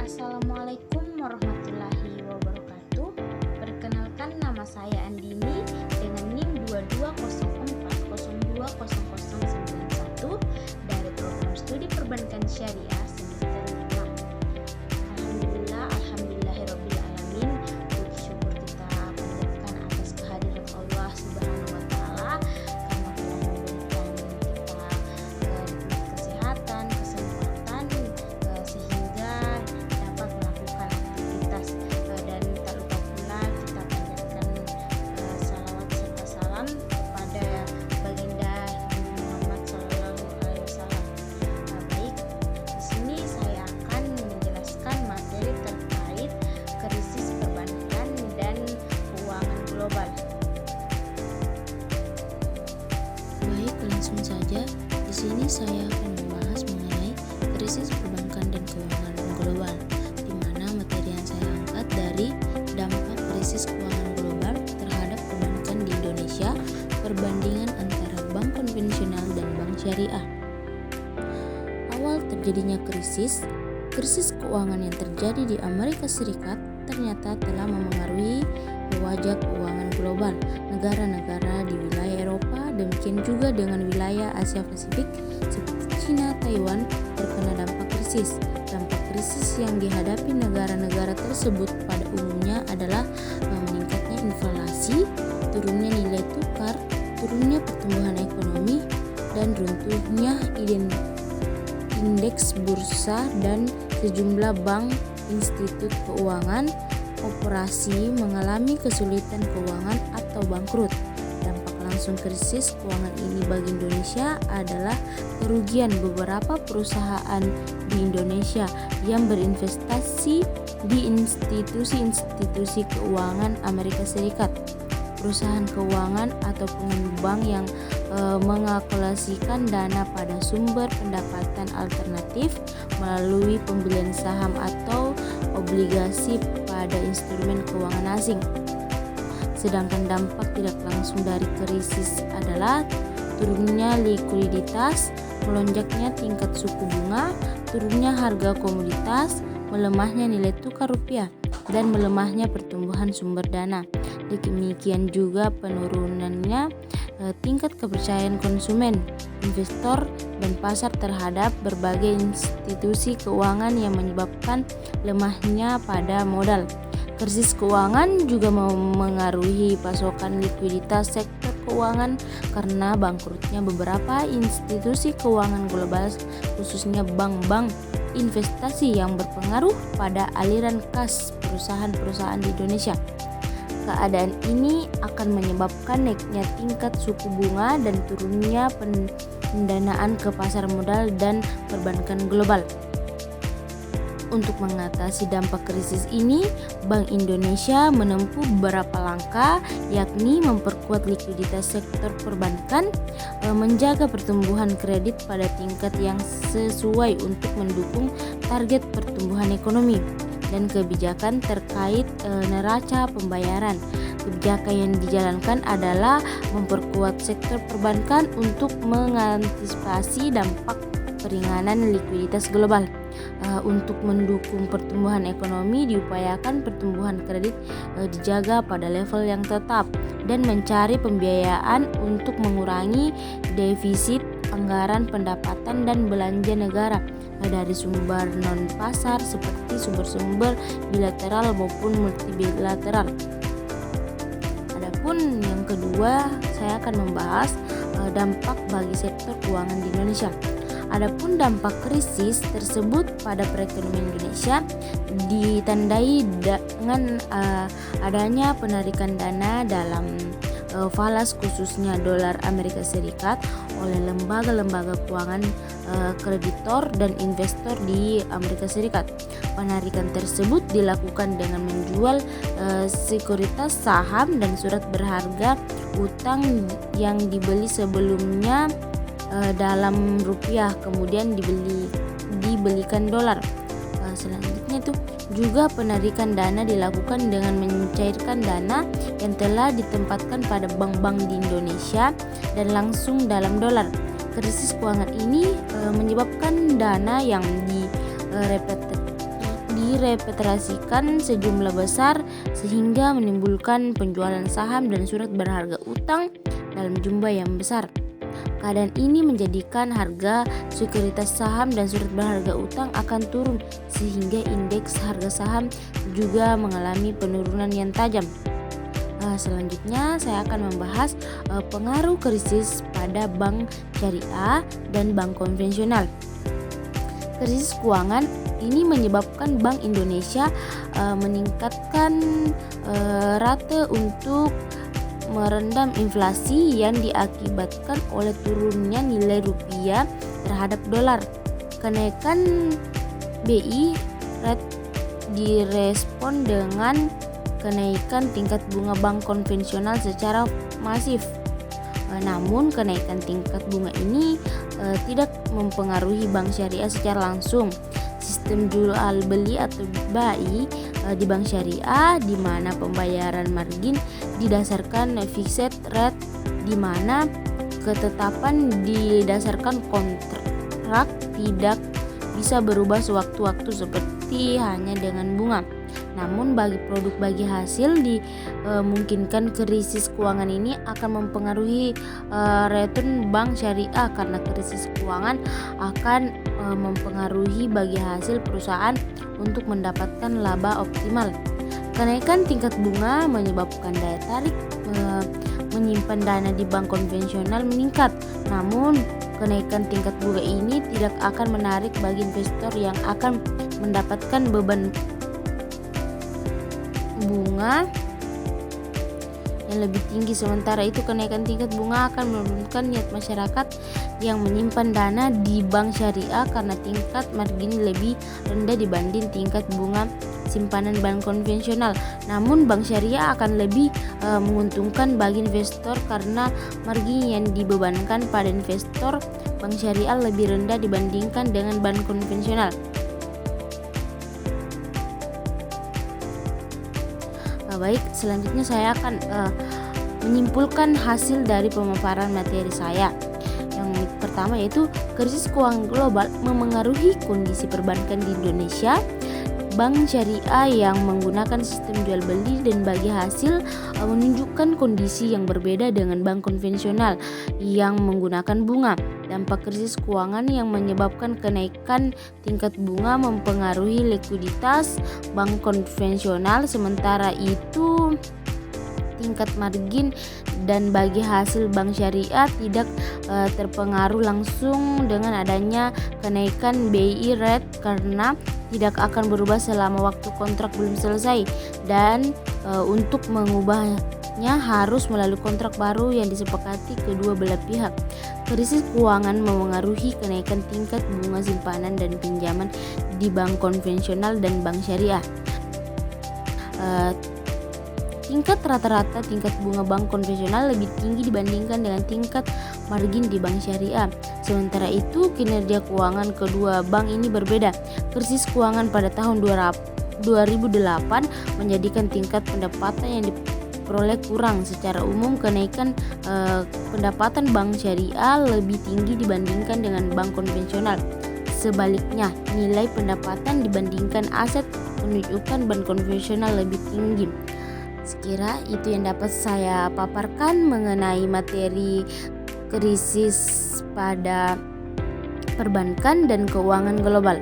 Assalamualaikum warahmatullahi wabarakatuh. Perkenalkan, nama saya Andini dengan NIM 2204020091 dari program studi perbankan syariah semester 5. Alhamdulillahirabbil alamin. Puji syukur kita panjatkan atas kehadiran Allah Subhanahu wa taala karena telah memberikan kita nikmat kesehatan, kesempatan sehingga dapat melakukan aktivitas, dan tak lupa pula kita panjatkan salawat serta salam kepada baginda Nabi Muhammad SAW. Baik, di sini saya akan menjelaskan materi terkait krisis perbankan dan keuangan global. Baik, langsung saja. Di sini saya akan membahas mengenai krisis perbankan dan keuangan global, di mana materi yang saya angkat dari dampak krisis keuangan global terhadap perbankan di Indonesia, perbandingan antara bank konvensional dan bank syariah. Awal terjadinya krisis keuangan yang terjadi di Amerika Serikat ternyata telah memengaruhi wajah keuangan global. Negara-negara di wilayah Eropa, demikian juga dengan wilayah Asia Pasifik seperti China, Taiwan terkena dampak krisis. Dampak krisis yang dihadapi negara-negara tersebut pada umumnya adalah meningkatnya inflasi, turunnya nilai tukar, turunnya pertumbuhan ekonomi, dan runtuhnya indeks bursa, dan sejumlah bank, institut keuangan, operasi mengalami kesulitan keuangan atau bangkrut. Dampak langsung krisis keuangan ini bagi Indonesia adalah kerugian beberapa perusahaan di Indonesia yang berinvestasi di institusi-institusi keuangan Amerika Serikat. Perusahaan keuangan atau pengembang yang mengalokasikan dana pada sumber pendapatan alternatif melalui pembelian saham atau obligasi pada instrumen keuangan asing. Sedangkan dampak tidak langsung dari krisis adalah turunnya likuiditas, melonjaknya tingkat suku bunga, turunnya harga komoditas, melemahnya nilai tukar rupiah, dan melemahnya pertumbuhan sumber dana. Demikian juga penurunannya tingkat kepercayaan konsumen, investor, dan pasar terhadap berbagai institusi keuangan yang menyebabkan lemahnya pada modal. Krisis keuangan juga memengaruhi pasokan likuiditas sektor keuangan karena bangkrutnya beberapa institusi keuangan global, khususnya bank-bank investasi yang berpengaruh pada aliran kas perusahaan-perusahaan di Indonesia. Keadaan ini akan menyebabkan naiknya tingkat suku bunga dan turunnya pendanaan ke pasar modal dan perbankan global. Untuk mengatasi dampak krisis ini, Bank Indonesia menempuh beberapa langkah, yakni memperkuat likuiditas sektor perbankan, menjaga pertumbuhan kredit pada tingkat yang sesuai untuk mendukung target pertumbuhan ekonomi, dan kebijakan terkait neraca pembayaran. Kebijakan yang dijalankan adalah memperkuat sektor perbankan untuk mengantisipasi dampak peringanan likuiditas global. Untuk mendukung pertumbuhan ekonomi, diupayakan pertumbuhan kredit dijaga pada level yang tetap dan mencari pembiayaan untuk mengurangi defisit anggaran pendapatan dan belanja negara dari sumber non-pasar seperti sumber-sumber bilateral maupun multilateral. Adapun yang kedua, saya akan membahas dampak bagi sektor keuangan di Indonesia. Adapun dampak krisis tersebut pada perekonomian Indonesia ditandai dengan adanya penarikan dana dalam falas, khususnya dolar Amerika Serikat, oleh lembaga-lembaga keuangan kreditor dan investor di Amerika Serikat. Penarikan tersebut dilakukan dengan menjual sekuritas saham dan surat berharga utang yang dibeli sebelumnya dalam rupiah, kemudian dibelikan dolar. Selanjutnya itu juga penarikan dana dilakukan dengan mencairkan dana yang telah ditempatkan pada bank-bank di Indonesia dan langsung dalam dolar. Krisis keuangan ini menyebabkan dana yang direpatriasikan sejumlah besar sehingga menimbulkan penjualan saham dan surat berharga utang dalam jumlah yang besar. Keadaan ini menjadikan harga sekuritas saham dan surat berharga utang akan turun sehingga indeks harga saham juga mengalami penurunan yang tajam. Selanjutnya saya akan membahas pengaruh krisis pada bank syariah dan bank konvensional. Krisis keuangan ini menyebabkan Bank Indonesia meningkatkan rate untuk merendam inflasi yang diakibatkan oleh turunnya nilai rupiah terhadap dolar. Kenaikan BI rate direspon dengan kenaikan tingkat bunga bank konvensional secara masif. Namun kenaikan tingkat bunga ini tidak mempengaruhi bank syariah secara langsung. Sistem jual beli atau BAI di bank syariah di mana pembayaran margin didasarkan fixed rate, di mana ketetapan didasarkan kontrak tidak bisa berubah sewaktu-waktu seperti hanya dengan bunga. Namun bagi produk bagi hasil dimungkinkan krisis keuangan ini akan mempengaruhi return bank syariah karena krisis keuangan akan mempengaruhi bagi hasil perusahaan untuk mendapatkan laba optimal. Kenaikan tingkat bunga menyebabkan daya tarik menyimpan dana di bank konvensional meningkat. Namun kenaikan tingkat bunga ini tidak akan menarik bagi investor yang akan mendapatkan beban bunga yang lebih tinggi. Sementara itu kenaikan tingkat bunga akan menurunkan niat masyarakat yang menyimpan dana di bank syariah karena tingkat margin lebih rendah dibanding tingkat bunga simpanan bank konvensional. Namun bank syariah akan lebih menguntungkan bagi investor karena margin yang dibebankan pada investor bank syariah lebih rendah dibandingkan dengan bank konvensional. Baik, selanjutnya saya akan menyimpulkan hasil dari pemaparan materi saya. Yang pertama yaitu krisis keuangan global memengaruhi kondisi perbankan di Indonesia. Bank syariah yang menggunakan sistem jual beli dan bagi hasil menunjukkan kondisi yang berbeda dengan bank konvensional yang menggunakan bunga. Dampak krisis keuangan yang menyebabkan kenaikan tingkat bunga mempengaruhi likuiditas bank konvensional, sementara itu tingkat margin dan bagi hasil bank syariah tidak terpengaruh langsung dengan adanya kenaikan BI rate karena tidak akan berubah selama waktu kontrak belum selesai dan untuk mengubahnya harus melalui kontrak baru yang disepakati kedua belah pihak. Krisis keuangan memengaruhi kenaikan tingkat bunga simpanan dan pinjaman di bank konvensional dan bank syariah. Tingkat rata-rata tingkat bunga bank konvensional lebih tinggi dibandingkan dengan tingkat margin di bank syariah. Sementara itu kinerja keuangan kedua bank ini berbeda. Krisis keuangan pada tahun 2008 menjadikan tingkat pendapatan yang diperoleh kurang. Secara umum kenaikan pendapatan bank syariah lebih tinggi dibandingkan dengan bank konvensional. Sebaliknya, nilai pendapatan dibandingkan aset menunjukkan bank konvensional lebih tinggi. Sekira itu yang dapat saya paparkan mengenai materi krisis pada perbankan dan keuangan global.